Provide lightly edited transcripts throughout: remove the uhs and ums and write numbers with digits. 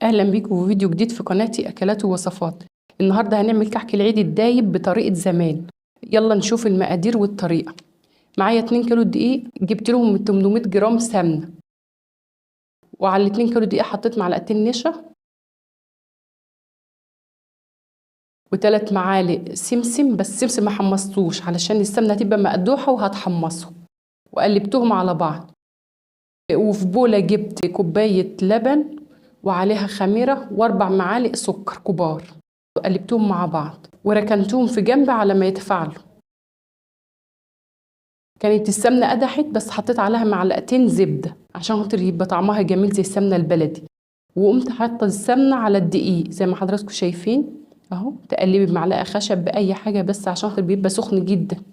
اهلا بيكم في فيديو جديد في قناتي اكلات ووصفات. النهارده هنعمل كحك العيد الدايب بطريقه زمان. يلا نشوف المقادير والطريقه. معايا 2 كيلو دقيق، جبت لهم من 800 جرام سمنه، وعلى 2 كيلو دقيق حطيت معلقتين نشا و3 معالق سمسم، بس سمسم ما حمصتوش علشان السمنه هتبقى مقدوحه وهتحمصه، وقلبتهم على بعض. وفي بوله جبت كوبايه لبن وعليها خميره و4 معالق سكر كبار، وقلبتهم مع بعض وركنتهم في جنب على ما يتفاعلوا. كانت السمنه قدحت، بس حطيت عليها معلقتين زبده عشان خاطر يبقى طعمها جميل زي السمنه البلدي. وقمت حاطه السمنه على الدقيق زي ما حضراتكم شايفين اهو. تقلبي بمعلقه خشب باي حاجه بس عشان خاطر بيبقى سخن جدا.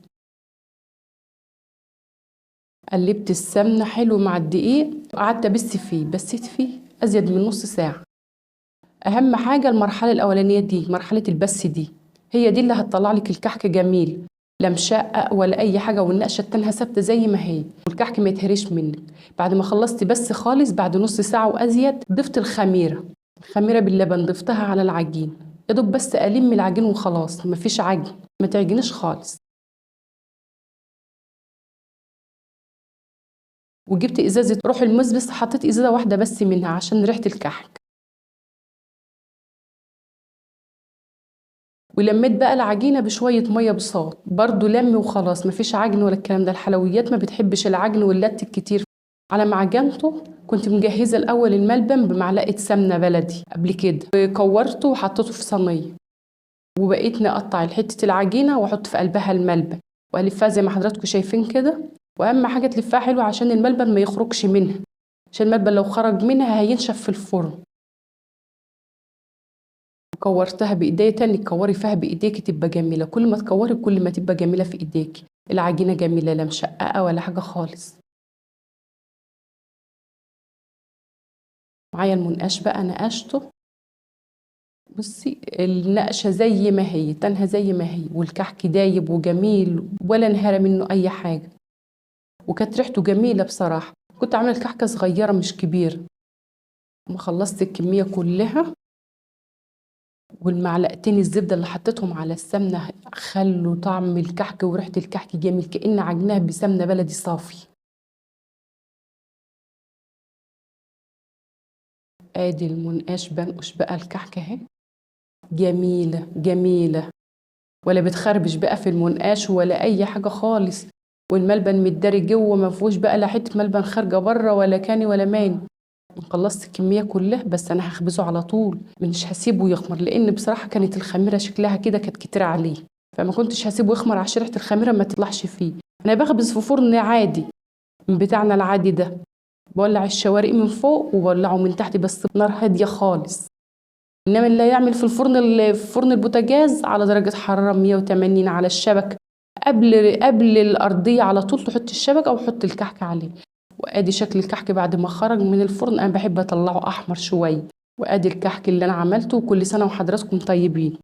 قلبت السمنه حلو مع الدقيق وقعدت بسيت فيه ازيد من نص ساعه. اهم حاجه المرحله الاولانيه دي، مرحله البس دي، هي دي اللي هتطلع لك الكحك جميل، لا مشقق ولا اي حاجه، والنقشه التانيه ثابته زي ما هي، والكحك ما يتهريش منك. بعد ما خلصت بس خالص بعد نص ساعه وازيد، ضفت الخميره باللبن، ضفتها على العجين يا دوب بس الم العجين وخلاص، مفيش عجن، ما تعجنيش خالص. وجبت ازازه روح الموز، بس حطيت ازازه واحده بس منها عشان ريحه الكحك. ولميت بقى العجينه بشويه ميه بصوت برضو لم وخلاص، مفيش عجن ولا الكلام ده. الحلويات ما بتحبش العجن واللت الكتير. على ما عجنته كنت مجهزه الاول الملبن بمعلقه سمنه بلدي قبل كده، وكورته وحطيته في صينيه، وبقيت نقطع حته العجينه واحط في قلبها الملبن والفها زي ما حضراتكم شايفين كده. واهم حاجه تلفها حلو عشان الملبن ما يخرجش منها، عشان الملبن لو خرج منها هينشف في الفرن. كورتها بايديا تاني، تكوري فيها بايديكي تبقى جميله، كل ما تكوري كل ما تبقى جميله في ايديكي. العجينه جميله لا مشققه ولا حاجه خالص. معايا المنقاش بقى نقشته، بصي النقشه زي ما هي، تنها زي ما هي، والكحك دايب وجميل ولا انهرى منه اي حاجه، وكانت ريحته جميله بصراحه. كنت عامله الكحكه صغيره مش كبيره. ما خلصت الكميه كلها، والمعلقتين الزبده اللي حطيتهم على السمنه خلوا طعم الكحك وريحه الكحك جميل، كأن عجنها بسمنه بلدي صافي. ادي المنقاش بنقش بقى الكحكه اهي، جميله جميله، ولا بتخربش بقى في المنقاش ولا اي حاجه خالص. والملبن متداري جوه، ما فيهوش بقى لا حته ملبن خارجه بره ولا كاني ولا ماني. خلصت الكميه كلها، بس انا هخبزه على طول، مش هسيبه يخمر، لان بصراحه كانت الخميره شكلها كده كانت كتير عليه، فما كنتش هسيبه يخمر عشان ريحه الخميره ما تطلعش فيه. انا بخبز في فرن عادي من بتاعنا العادي ده، بولع الشوارق من فوق وبولعه من تحت بس بنار هاديه خالص. انما اللي يعمل في فرن البوتاجاز على درجه حراره 180 على الشبكه، قبل الارضيه على طول تحط الشبكه او حط الكحك عليه. وادي شكل الكحك بعد ما خرج من الفرن، انا بحب اطلعه احمر شويه. وادي الكحك اللي انا عملته، وكل سنه وحضراتكم طيبين.